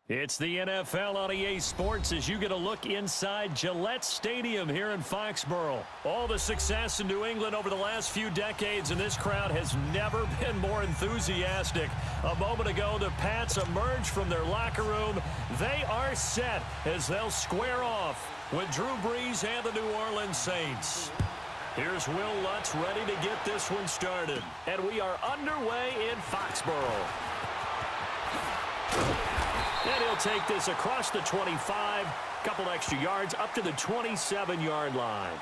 It's the NFL on EA Sports as you get a look inside Gillette Stadium here in Foxborough. All the success in New England over the last few decades, and this crowd has never been more enthusiastic. A moment ago, the Pats emerged from their locker room. They are set as they'll square off with Drew Brees and the New Orleans Saints. Here's Will Lutz ready to get this one started. And we are underway in Foxborough. And he'll take this across the 25, couple extra yards up to the 27-yard line.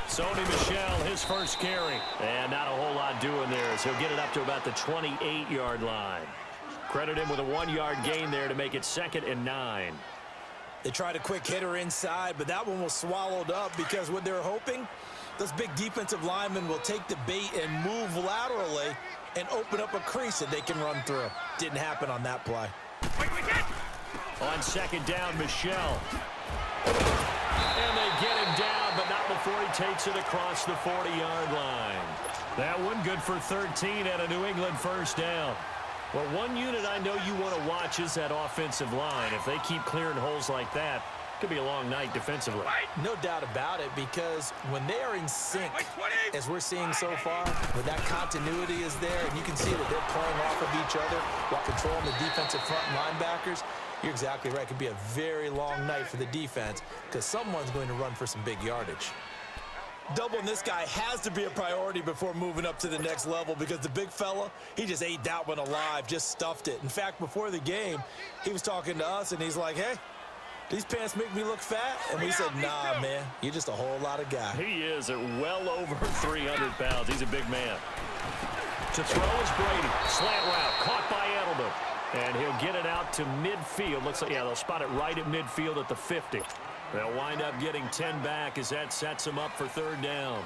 Sony Michel, his first carry. And not a whole lot doing there as he'll get it up to about the 28-yard line. Credit him with a 1-yard gain there to make it 2nd and 9. They tried a quick hitter inside, but that one was swallowed up because what they're hoping, those big defensive linemen will take the bait and move laterally and open up a crease that they can run through. Didn't happen on that play. On 2nd down, Michel. And they get him down, but not before he takes it across the 40-yard line. That one good for 13 and a New England first down. Well, one unit I know you want to watch is that offensive line. If they keep clearing holes like that, it could be a long night defensively. No doubt about it, because when they are in sync, as we're seeing so far, when that continuity is there, and you can see that they're playing off of each other while controlling the defensive front linebackers, you're exactly right. It could be a very long night for the defense because someone's going to run for some big yardage. Doubling this guy has to be a priority before moving up to the next level because the big fella, he just ate that one alive, just stuffed it. In fact, before the game, he was talking to us, and he's like, hey, these pants make me look fat? And we said, nah, man, you're just a whole lot of guy. He is at well over 300 pounds. He's a big man. To throw is Brady. Slant route, caught by Edelman. And he'll get it out to midfield. Looks like, yeah, they'll spot it right at midfield at the 50. They'll wind up getting 10 back as that sets them up for 3rd down.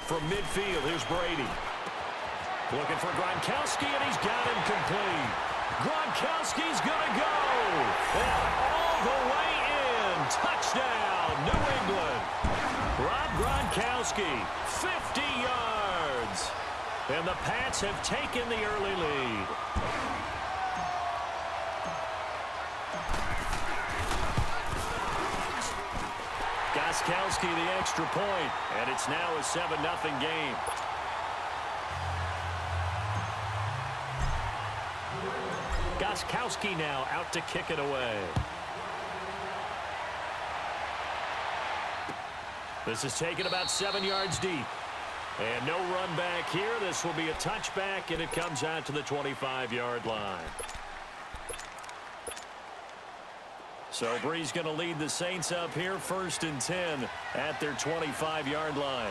From midfield, here's Brady. Looking for Gronkowski, and he's got him complete. Gronkowski's going to go. And all the way in. Touchdown, New England. Rob Gronkowski, 50 yards. And the Pats have taken the early lead. Gronkowski the extra point, and it's now a 7-0 game. Gronkowski now out to kick it away. This is taken about 7 yards deep. And no run back here. This will be a touchback, and it comes out to the 25-yard line. So Brees going to lead the Saints up here, 1st and 10 at their 25-yard line.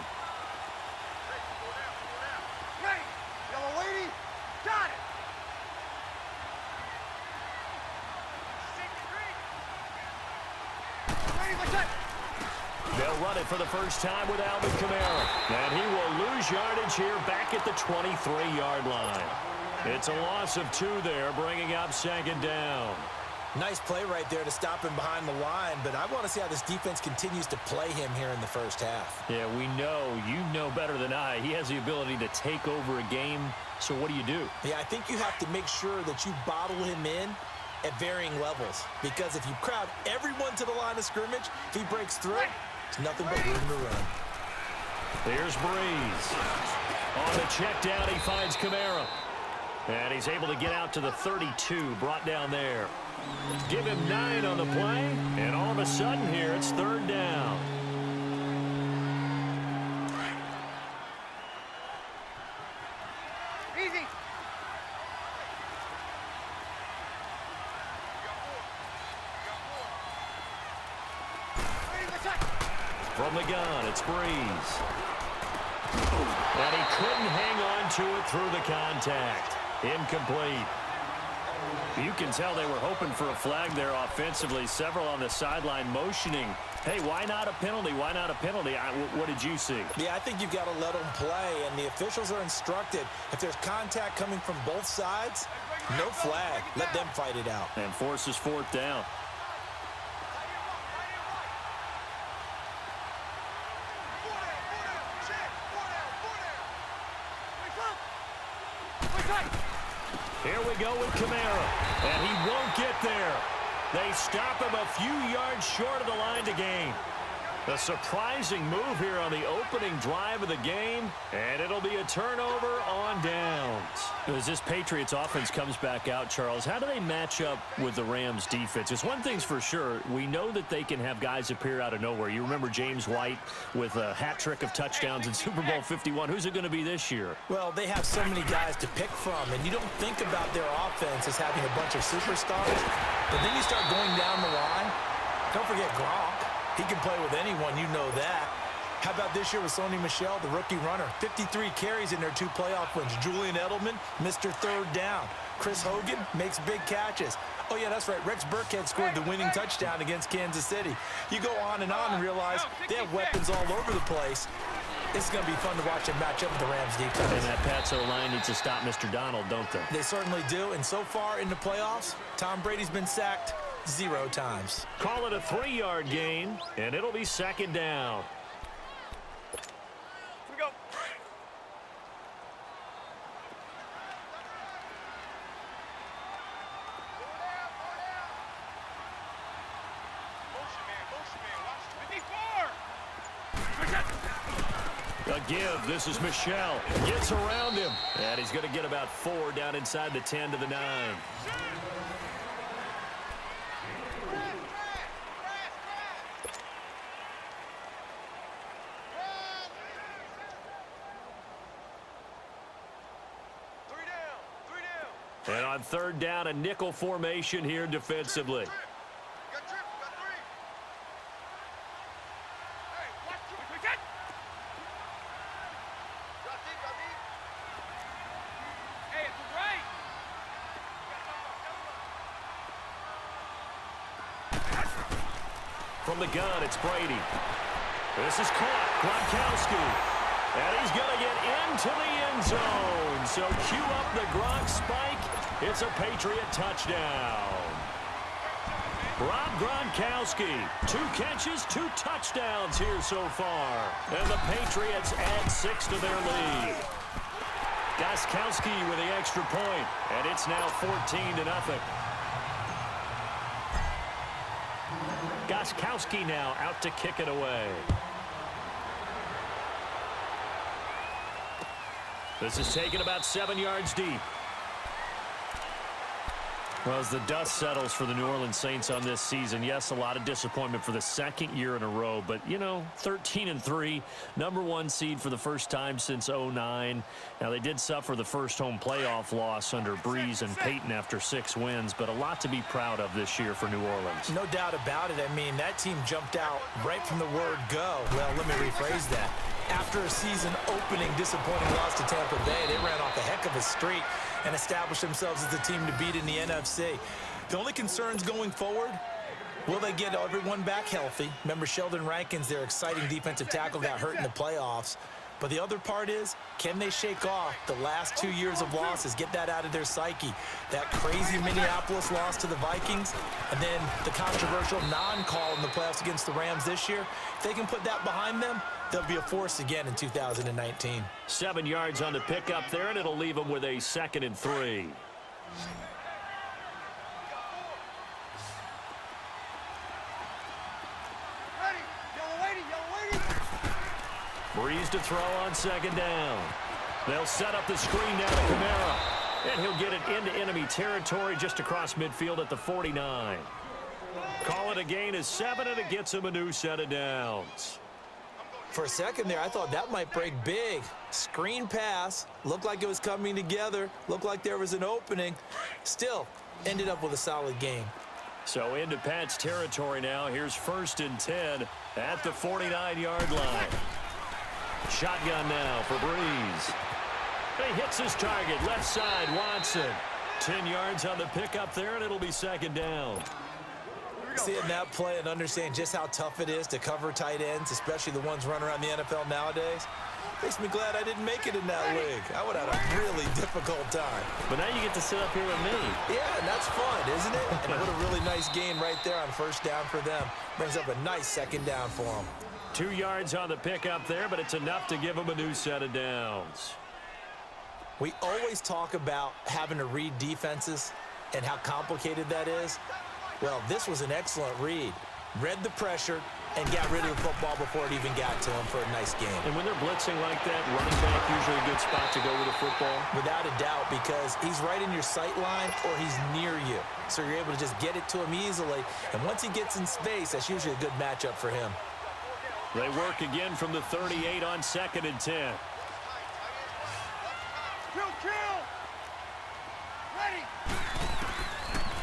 They'll run it for the first time with Alvin Kamara. And he will lose yardage here back at the 23-yard line. It's a loss of 2 there, bringing up 2nd down. Nice play right there to stop him behind the line, but I want to see how this defense continues to play him here in the first half. Yeah, we know. You know better than I. He has the ability to take over a game, so what do? Yeah, I think you have to make sure that you bottle him in at varying levels, because if you crowd everyone to the line of scrimmage, if he breaks through, it's nothing but room to run. There's Brees. On the check down, he finds Kamara. And he's able to get out to the 32, brought down there. Give him 9 on the play, and all of a sudden here, it's 3rd down. Easy. From the gun, it's Breeze. And he couldn't hang on to it through the contact. Incomplete. You can tell they were hoping for a flag there offensively. Several on the sideline motioning. Hey, why not a penalty? Why not a penalty? What did you see? Yeah, I think you've got to let them play, and the officials are instructed. If there's contact coming from both sides, no flag. Let them fight it out. And forces fourth down. Here we go with Kamara, and he won't get there. They stop him a few yards short of the line to gain. A surprising move here on the opening drive of the game, and it'll be a turnover on downs. As this Patriots offense comes back out, Charles, how do they match up with the Rams defense? It's one thing's for sure. We know that they can have guys appear out of nowhere. You remember James White with a hat trick of touchdowns in Super Bowl 51. Who's it going to be this year? Well, they have so many guys to pick from, and you don't think about their offense as having a bunch of superstars, but then you start going down the line. Don't forget Gronk. He can play with anyone, you know that. How about this year with Sony Michel, the rookie runner? 53 carries in their 2 playoff wins. Julian Edelman, Mr. Third Down. Chris Hogan makes big catches. Oh, yeah, that's right. Rex Burkhead scored the winning touchdown against Kansas City. You go on and realize they have weapons all over the place. It's going to be fun to watch them match up with the Rams defense. And that Pats O-line needs to stop Mr. Donald, don't they? They certainly do. And so far in the playoffs, Tom Brady's been sacked 0 times. Call it a 3-yard gain, and it'll be second down. Here we go. Motion man. Watch 54. A give. This is Michel. Gets around him. And he's going to get about 4 down inside the 10 to the 9. And on third down, a nickel formation here defensively. From the gun, it's Brady. This is caught. Gronkowski. And he's going to get into the end zone. So cue up the Gronk spike. It's a Patriot touchdown. Rob Gronkowski, 2 catches, 2 touchdowns here so far. And the Patriots add 6 to their lead. Gronkowski with the extra point, and it's now 14-0. Gronkowski now out to kick it away. This is taken about 7 yards deep. Well, as the dust settles for the New Orleans Saints on this season, yes, a lot of disappointment for the 2nd year in a row. But, you know, 13-3, #1 seed for the first time since 2009. Now, they did suffer the first home playoff loss under Breeze and Peyton after 6 wins, but a lot to be proud of this year for New Orleans. No doubt about it. I mean, that team jumped out right from the word go. Well, let me rephrase that. After a season-opening disappointing loss to Tampa Bay, they ran off a heck of a streak and established themselves as the team to beat in the NFC. The only concerns going forward, will they get everyone back healthy? Remember, Sheldon Rankins, their exciting defensive tackle, got hurt in the playoffs. But the other part is, can they shake off the last 2 years of losses, get that out of their psyche? That crazy Minneapolis loss to the Vikings, and then the controversial non-call in the playoffs against the Rams this year. If they can put that behind them, they'll be a force again in 2019. 7 yards on the pickup there, and it'll leave them with a 2nd and 3. Breeze to throw on 2nd down. They'll set up the screen down to Kamara. And he'll get it into enemy territory just across midfield at the 49. Call it a gain of 7, and it gets him a new set of downs. For a second there, I thought that might break big. Screen pass. Looked like it was coming together. Looked like there was an opening. Still, ended up with a solid game. So into Pat's territory now. Here's 1st and 10 at the 49-yard line. Shotgun now for Breeze. He hits his target, left side, Watson. 10 yards on the pickup there, and it'll be second down. Seeing that play and understand just how tough it is to cover tight ends, especially the ones running around the NFL nowadays, makes me glad I didn't make it in that league. I would have had a really difficult time. But now you get to sit up here with me. Yeah, and that's fun, isn't it? And what a really nice game right there on first down for them. Brings up a nice second down for them. 2 yards on the pickup there, but it's enough to give them a new set of downs. We always talk about having to read defenses and how complicated that is. Well, this was an excellent read. Read the pressure and got rid of the football before it even got to him for a nice game. And when they're blitzing like that, running back usually a good spot to go with the football? Without a doubt, because he's right in your sight line or he's near you. So you're able to just get it to him easily. And once he gets in space, that's usually a good matchup for him. They work again from the 38 on 2nd and 10. Kill! Ready!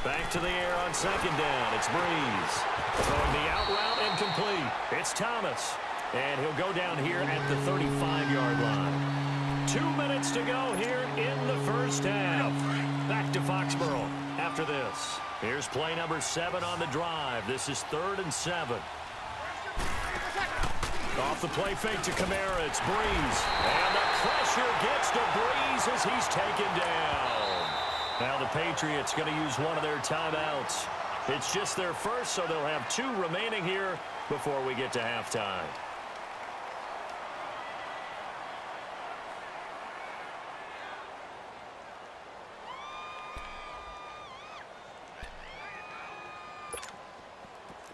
Back to the air on 2nd down. It's Breeze. Throwing the out route and complete. It's Thomas. And he'll go down here at the 35-yard line. 2 minutes to go here in the first half. Back to Foxborough after this. Here's play number 7 on the drive. This is 3rd and 7. Off the play fake to Kamara. It's Breeze. And the pressure gets to Breeze as he's taken down. Now the Patriots going to use one of their timeouts. It's just their first, so they'll have 2 remaining here before we get to halftime.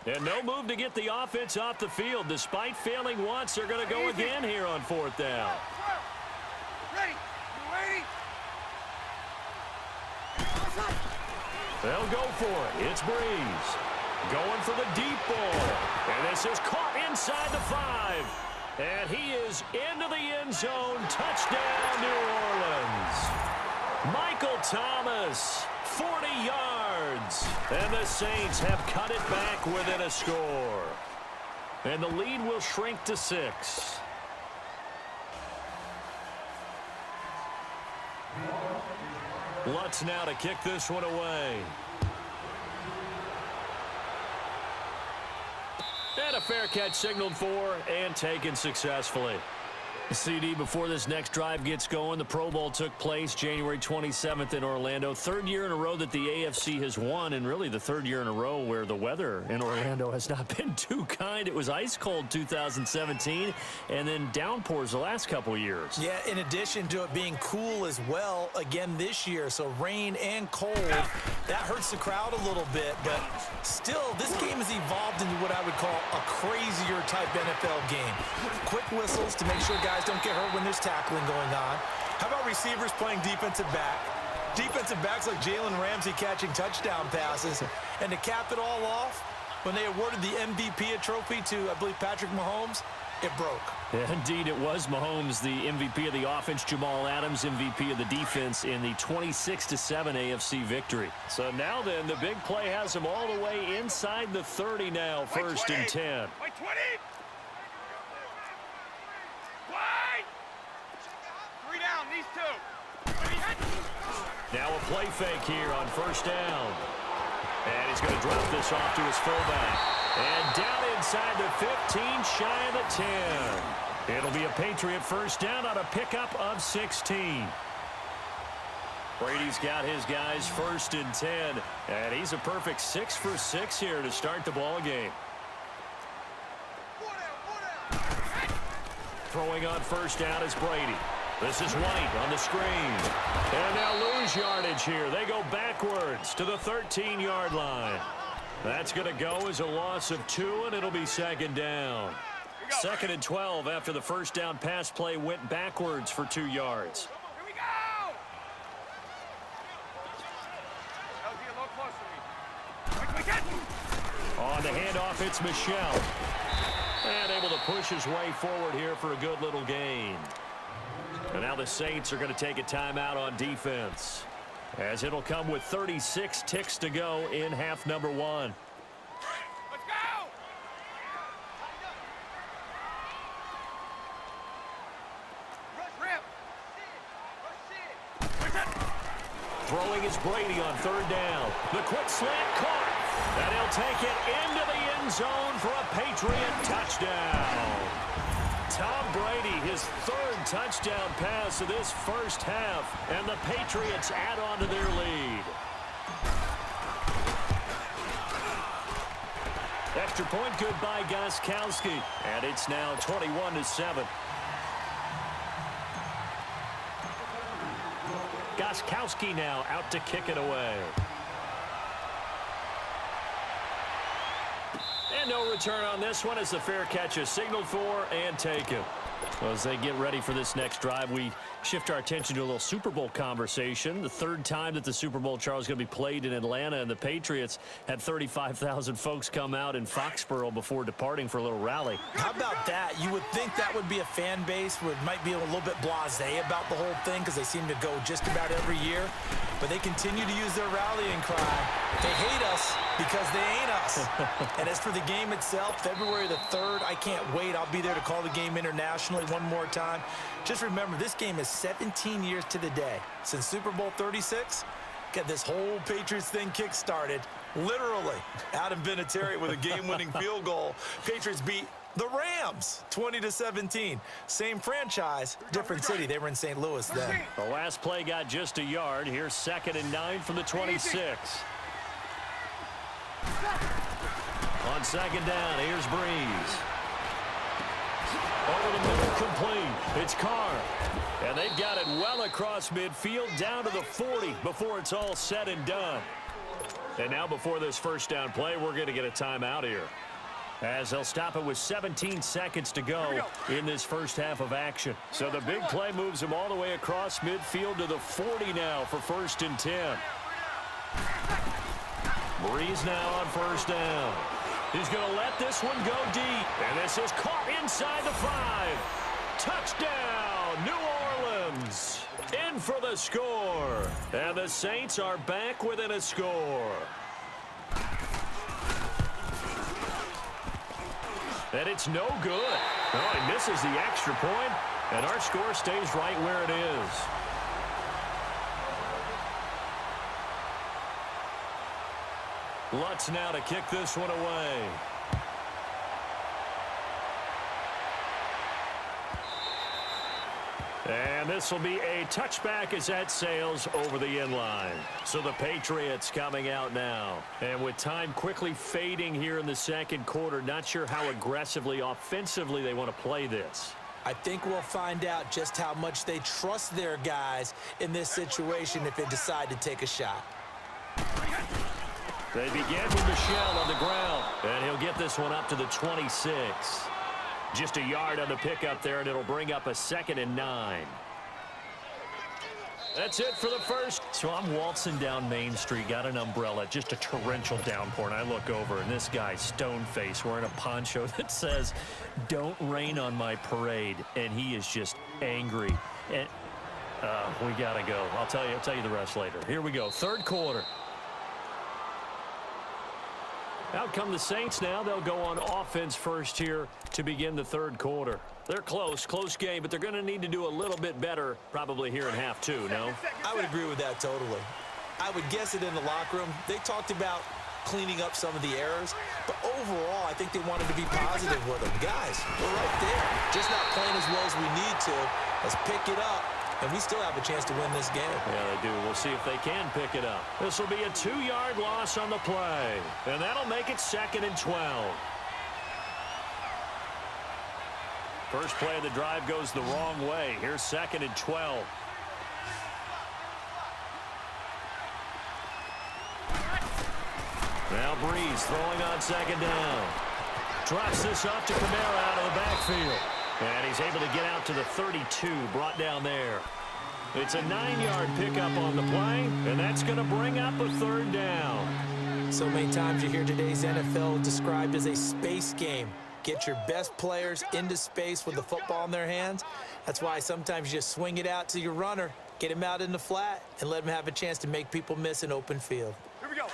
And no move to get the offense off the field. Despite failing once, they're going to go again here on 4th down. Ready! You ready? They'll go for it. It's Breeze. Going for the deep ball. And this is caught inside the 5. And he is into the end zone. Touchdown, New Orleans. Michael Thomas, 40 yards. And the Saints have cut it back within a score. And the lead will shrink to 6. Lutz now to kick this one away. And a fair catch signaled for and taken successfully. CD, before this next drive gets going, the Pro Bowl took place January 27th in Orlando. 3rd year in a row that the AFC has won, and really the 3rd year in a row where the weather in Orlando has not been too kind. It was ice cold 2017, and then downpours the last couple years. Yeah, in addition to it being cool as well again this year, so rain and cold, that hurts the crowd a little bit, but still, this game has evolved into what I would call a crazier type NFL game. Quick whistles to make sure guys don't get hurt when there's tackling going on. How about receivers playing defensive back? Defensive backs like Jalen Ramsey catching touchdown passes. And to cap it all off, when they awarded the MVP trophy to, I believe, Patrick Mahomes, it broke. Yeah, indeed, it was Mahomes, the MVP of the offense. Jamal Adams, MVP of the defense in the 26-7 AFC victory. So now then, the big play has them all the way inside the 30 now, 1st and 10. Wait, 20! Wide! 3 down, these 2. Now a play fake here on 1st down. And he's going to drop this off to his fullback. And down inside the 15, shy of the 10. It'll be a Patriot 1st down on a pickup of 16. Brady's got his guys 1st and 10. And he's a perfect 6 for 6 here to start the ball game. Throwing on 1st down is Brady. This is White on the screen. And they'll lose yardage here. They go backwards to the 13-yard line. That's going to go as a loss of 2, and it'll be 2nd down. 2nd and 12 after the 1st down pass play went backwards for 2 yards. Here we go! LG, a little closer to me. Quick, get! On the handoff, it's Michel. And able to push his way forward here for a good little gain. And now the Saints are going to take a timeout on defense, as it'll come with 36 ticks to go in half number 1. Let's go! Throwing is Brady on third down. The quick slant caught. And he'll take it into the end zone for a Patriot touchdown. Tom Brady, his third touchdown pass of this first half. And the Patriots add on to their lead. Extra point good by Gostkowski. And it's now 21-7. Gostkowski now out to kick it away. And no return on this one as the fair catch is signaled for and taken. Well, as they get ready for this next drive, we shift our attention to a little Super Bowl conversation. The third time that the Super Bowl, Charles, is going to be played in Atlanta, and the Patriots had 35,000 folks come out in Foxborough before departing for a little rally. How about that? You would think that would be a fan base who might be a little bit blasé about the whole thing because they seem to go just about every year. But they continue to use their rallying cry. They hate us because they ain't us. And as for the game itself, February the 3rd, I can't wait. I'll be there to call the game internationally one more time. Just remember, this game is 17 years to the day since Super Bowl 36. Got this whole Patriots thing kick-started, literally, Adam Vinatieri with a game-winning field goal. Patriots beat the Rams 20-17. Same franchise, different city. They were in St. Louis then. The last play got just a yard. Here's 2nd and 9 from the 26. On 2nd down, here's Breeze. Over the middle, complete. It's Carr. And they've got it well across midfield, down to the 40 before it's all said and done. And now before this first down play, we're going to get a timeout here, as they'll stop it with 17 seconds to go in this first half of action. So the big play moves him all the way across midfield to the 40 now for 1st and 10. Breeze now on 1st down. He's going to let this one go deep. And this is caught inside the 5. Touchdown, New Orleans. In for the score. And the Saints are back within a score. And it's no good. Oh, he misses the extra point, and our score stays right where it is. Lutz now to kick this one away. And this will be a touchback as that sails over the end line. So the Patriots coming out now. And with time quickly fading here in the second quarter, not sure how aggressively, offensively they want to play this. I think we'll find out just how much they trust their guys in this situation if they decide to take a shot. They begin with Michel on the ground, and he'll get this one up to the 26. Just a yard on the pickup there, and it'll bring up a 2nd and 9. That's it for the first. So I'm waltzing down Main Street, got an umbrella, just a torrential downpour, and I look over, and this guy, stone-faced, wearing a poncho that says, "Don't rain on my parade," and he is just angry. And we got to go. I'll tell you the rest later. Here we go, third quarter. Out come the Saints now. They'll go on offense first here to begin the third quarter. They're close game, but they're going to need to do a little bit better probably here in half 2, no? I would agree with that totally. I would guess it in the locker room. They talked about cleaning up some of the errors, but overall, I think they wanted to be positive with them. Guys, we're right there. Just not playing as well as we need to. Let's pick it up. And we still have a chance to win this game. Yeah, they do. We'll see if they can pick it up. This will be a 2-yard loss on the play. And that'll make it 2nd and 12. First play of the drive goes the wrong way. Here's 2nd and 12. Now Breeze throwing on 2nd down. Drops this off to Kamara out of the backfield. And he's able to get out to the 32, brought down there. It's a 9-yard pickup on the play, and that's going to bring up a 3rd down. So many times you hear today's NFL described as a space game. Get your best players into space with the football in their hands. That's why sometimes you just swing it out to your runner, get him out in the flat, and let him have a chance to make people miss an open field. Here we go.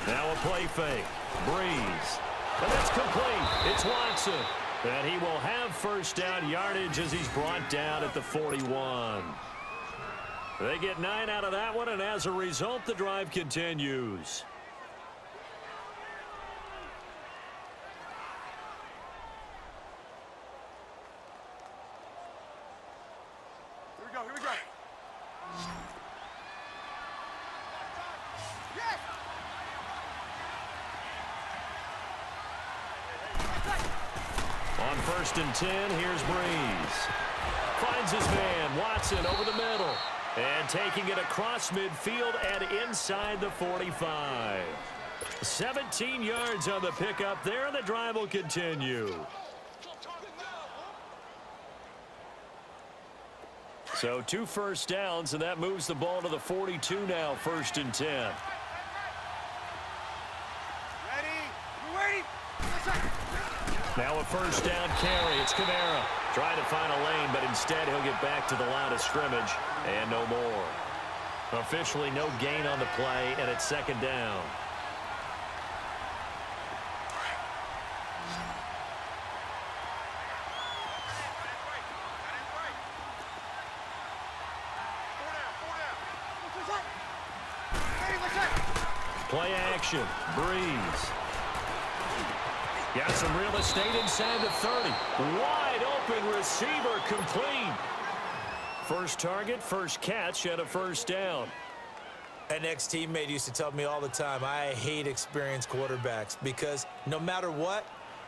Now a play fake. Breeze. And that's complete. It's Watson. And he will have first down yardage as he's brought down at the 41. They get 9 out of that one, and as a result, the drive continues. Here we go, here we go. Yes! On 1st and 10, here's Breeze. Finds his man, Watson, over the middle. And taking it across midfield and inside the 45. 17 yards on the pickup there, and the drive will continue. So 2 first downs, and that moves the ball to the 42 now, 1st and 10. Ready? We're waiting. Now a first down carry. It's Kamara trying to find a lane, but instead he'll get back to the line of scrimmage and no more. Officially no gain on the play, and it's 2nd down. Play action. Breeze. Got some real estate inside the 30. Wide open receiver complete. First target, first catch, and a first down. An ex-teammate used to tell me all the time, I hate experienced quarterbacks because no matter what,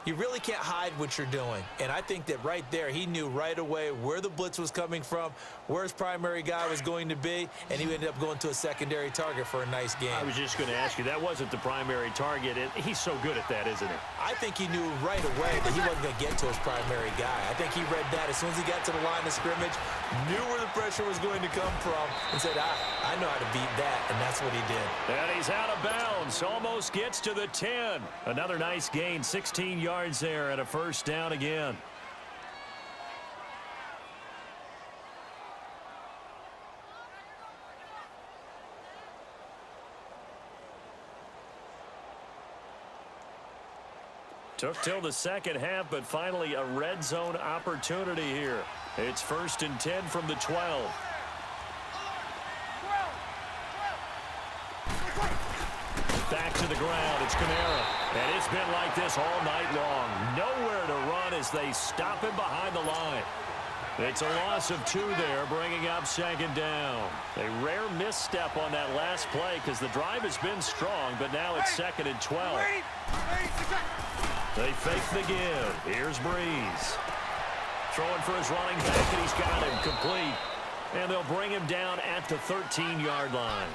you really can't hide what you're doing. And I think that right there, he knew right away where the blitz was coming from, where his primary guy was going to be, and he ended up going to a secondary target for a nice game. I was just going to ask you, that wasn't the primary target, and he's so good at that, isn't he? I think he knew right away that he wasn't going to get to his primary guy. I think he read that as soon as he got to the line of scrimmage, knew where the pressure was going to come from, and said, I know how to beat that, and that's what he did. And he's out of bounds, almost gets to the 10. Another nice gain, 16 yards there, and a first down again. Took till the second half, but finally a red zone opportunity here. It's 1st and 10 from the 12. Back to the ground. It's Kamara. And it's been like this all night long. Nowhere to run as they stop him behind the line. It's a loss of 2 there, bringing up 2nd down. A rare misstep on that last play because the drive has been strong, but now it's 2nd and 12. They fake the give. Here's Breeze. Throwing for his running back, and he's got him complete. And they'll bring him down at the 13-yard line.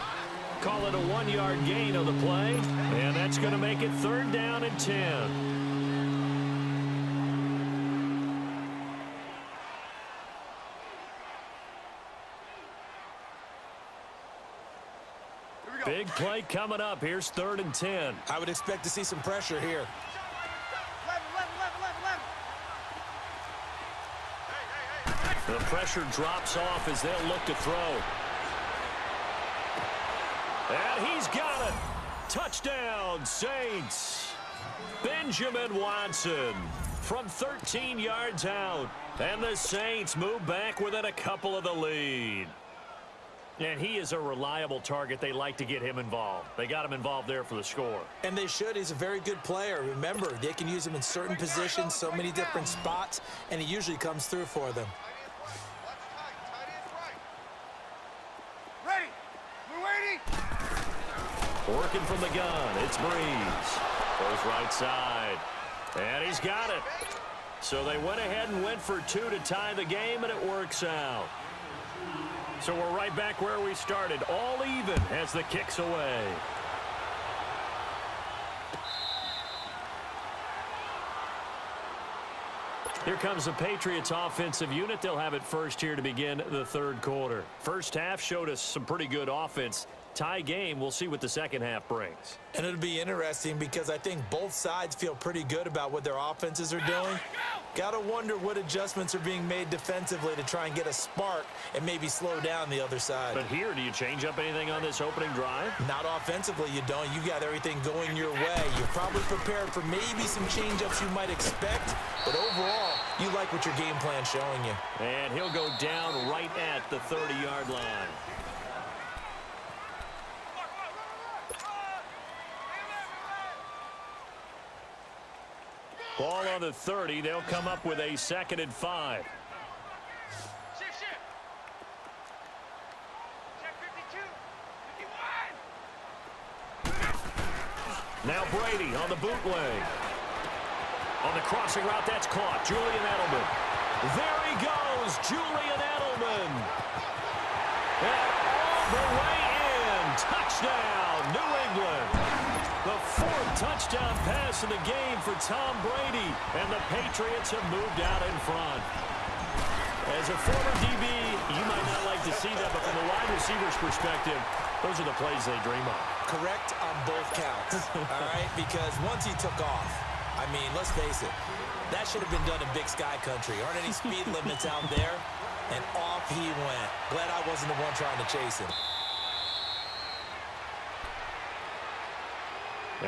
Call it a 1-yard gain of the play, and that's going to make it 3rd down and 10. Big play coming up. Here's 3rd and 10. I would expect to see some pressure here. The pressure drops off as they'll look to throw. And he's got it. Touchdown, Saints. Benjamin Watson from 13 yards out. And the Saints move back within a couple of the lead. And he is a reliable target. They like to get him involved. They got him involved there for the score. And they should. He's a very good player. Remember, they can use him in certain positions, so many different spots, and he usually comes through for them. Ready? We're waiting. Working from the gun, it's Breeze. Goes right side. And he's got it. So they went ahead and went for 2 to tie the game, and it works out. So we're right back where we started, all even as the kick's away. Here comes the Patriots offensive unit. They'll have it first here to begin the 3rd quarter. First half showed us some pretty good offense. Tie game. We'll see what the second half brings. And it'll be interesting because I think both sides feel pretty good about what their offenses are doing. Got to wonder what adjustments are being made defensively to try and get a spark and maybe slow down the other side. But here, do you change up anything on this opening drive? Not offensively, you don't. You got everything going your way. You're probably prepared for maybe some change-ups you might expect, but overall, you like what your game plan's showing you. And he'll go down right at the 30-yard line. Ball on the 30. They'll come up with a 2nd and 5. Shift. Check 52. 51. Now Brady on the bootleg. On the crossing route, that's caught. Julian Edelman. There he goes, Julian Edelman. And all the way in. Touchdown, New England. The 4th touchdown pass of the game for Tom Brady. And the Patriots have moved out in front. As a former DB, you might not like to see that, but from the wide receiver's perspective, those are the plays they dream of. Correct on both counts, all right? Because once he took off, I mean, let's face it, that should have been done in Big Sky Country. Aren't any speed limits out there? And off he went. Glad I wasn't the one trying to chase him.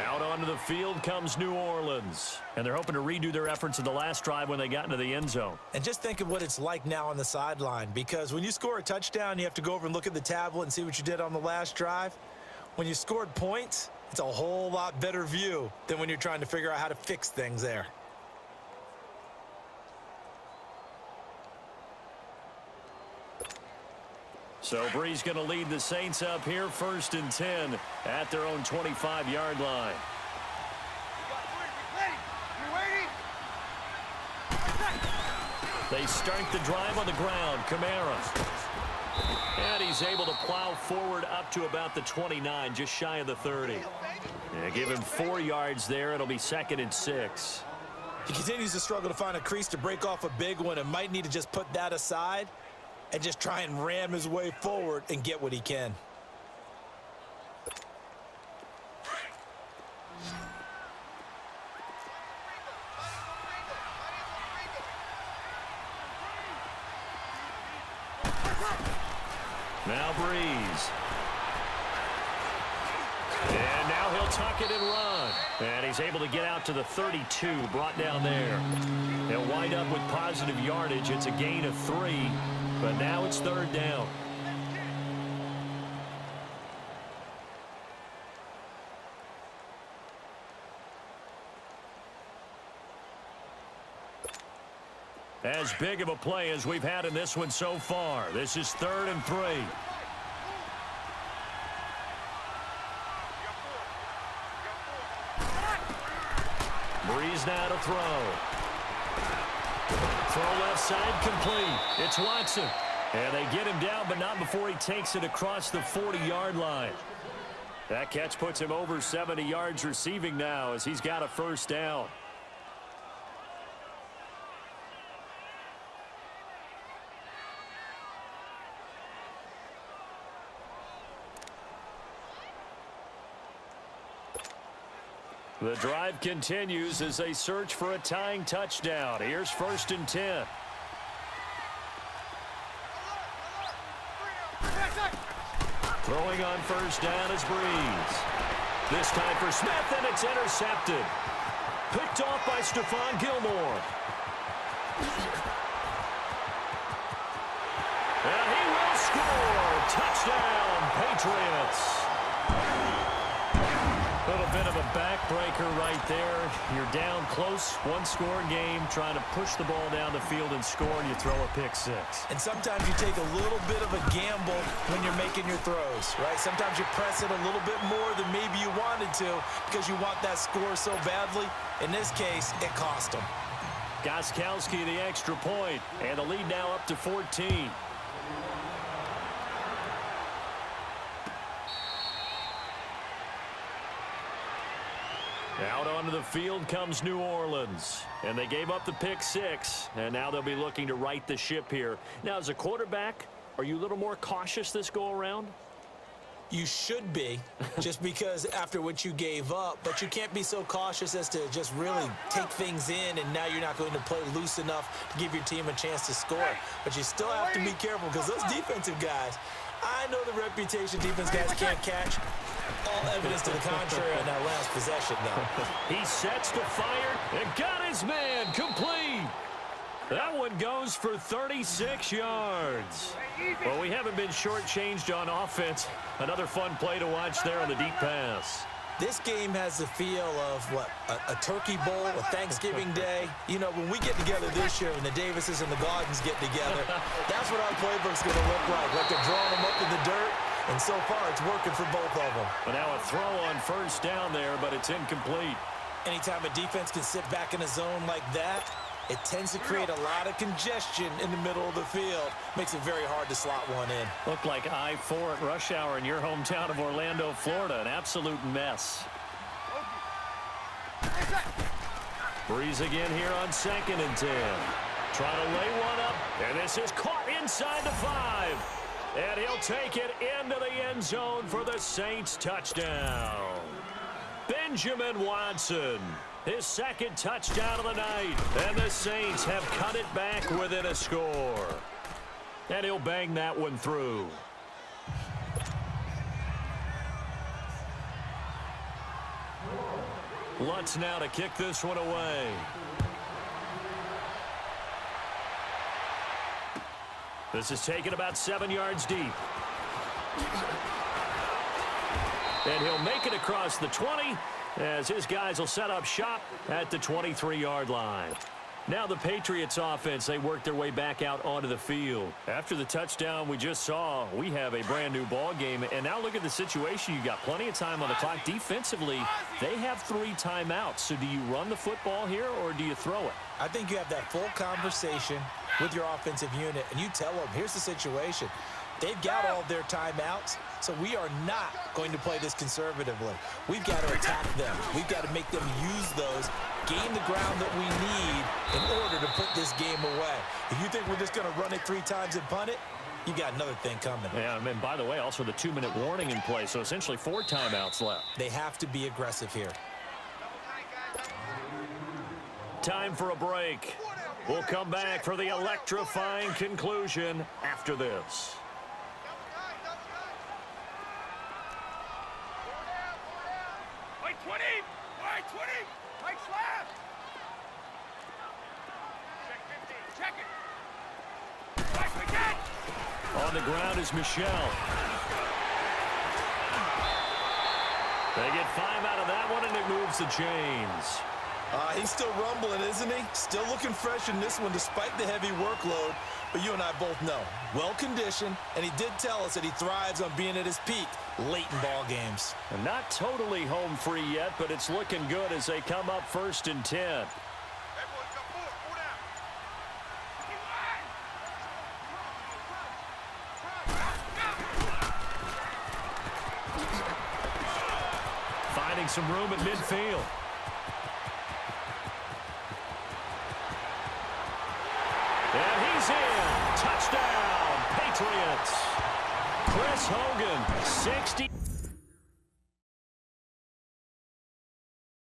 Out onto the field comes New Orleans. And they're hoping to redo their efforts in the last drive when they got into the end zone. And just think of what it's like now on the sideline. Because when you score a touchdown, you have to go over and look at the tablet and see what you did on the last drive. When you scored points, it's a whole lot better view than when you're trying to figure out how to fix things there. So Bree's going to lead the Saints up here, 1st and 10 at their own 25-yard line. They start the drive on the ground. Kamara. And he's able to plow forward up to about the 29, just shy of the 30. And give him 4 yards there. It'll be 2nd and 6. He continues to struggle to find a crease to break off a big one and might need to just put that aside and just try and ram his way forward and get what he can. Now Breeze. And now he'll tuck it and run. And he's able to get out to the 32, brought down there. He'll wind up with positive yardage. It's a gain of 3, but now it's 3rd down. As big of a play as we've had in this one so far. This is 3rd and 3. Breeze now to throw. Throw left side complete. It's Watson. And they get him down, but not before he takes it across the 40-yard line. That catch puts him over 70 yards receiving now as he's got a 1st down. The drive continues as they search for a tying touchdown. Here's 1st and 10. Throwing on 1st down is Breeze. This time for Smith, and it's intercepted. Picked off by Stephon Gilmore. And he will score. Touchdown, Patriots. A little bit of a backbreaker right there. You're down close, 1-score game, trying to push the ball down the field and score, and you throw a pick 6. And sometimes you take a little bit of a gamble when you're making your throws, right? Sometimes you press it a little bit more than maybe you wanted to because you want that score so badly. In this case, it cost him. Gostkowski the extra point, and the lead now up to 14. Out onto the field comes New Orleans. And they gave up the pick 6. And now they'll be looking to right the ship here. Now, as a quarterback, are you a little more cautious this go-around? You should be, just because after what you gave up, but you can't be so cautious as to just really take things in, and now you're not going to play loose enough to give your team a chance to score. But you still have to be careful, because those defensive guys, I know the reputation defense guys can't catch. All evidence to the contrary on that last possession, though. He sets to fire and got his man complete. That one goes for 36 yards. Well, we haven't been shortchanged on offense. Another fun play to watch there on the deep pass. This game has the feel of, what, a turkey bowl, a Thanksgiving day. You know, when we get together this year and the Davises and the Gardens get together, that's what our playbook's going to look like. Like they're drawing them up in the dirt, and so far it's working for both of them. But now a throw on first down there, but it's incomplete. Anytime a defense can sit back in a zone like that, it tends to create a lot of congestion in the middle of the field. Makes it very hard to slot one in. Looked like I-4 at rush hour in your hometown of Orlando, Florida. An absolute mess. Breeze again here on 2nd and 10. Trying to lay one up, and this is caught inside the 5. And he'll take it into the end zone for the Saints touchdown. Benjamin Watson, his second touchdown of the night, and the Saints have cut it back within a score. And he'll bang that one through. Lutz now to kick this one away. This is taken about 7 yards deep. And he'll make it across the 20 as his guys will set up shop at the 23-yard line. Now the Patriots offense, they work their way back out onto the field. After the touchdown we just saw, we have a brand new ball game. And now look at the situation. You got plenty of time on the clock. Defensively, they have 3 timeouts. So do you run the football here or do you throw it? I think you have that full conversation with your offensive unit, and you tell them, here's the situation. They've got all their timeouts, so we are not going to play this conservatively. We've got to attack them. We've got to make them use those, gain the ground that we need in order to put this game away. If you think we're just going to run it 3 times and punt it, you got another thing coming. Yeah, and by the way, also the 2-minute warning in play, so essentially 4 timeouts left. They have to be aggressive here. Time for a break. We'll come back for the electrifying conclusion after this. White 20! White 20! White slap! Check 15. Check it! White again! On the ground is Michelle. They get 5 out of that one, and it moves the chains. He's still rumbling, isn't he? Still looking fresh in this one despite the heavy workload. But you and I both know, well-conditioned, and he did tell us that he thrives on being at his peak late in ball games. And not totally home free yet, but it's looking good as they come up 1st and 10. Finding some room at midfield. And he's in. Touchdown, Patriots. Chris Hogan, 60.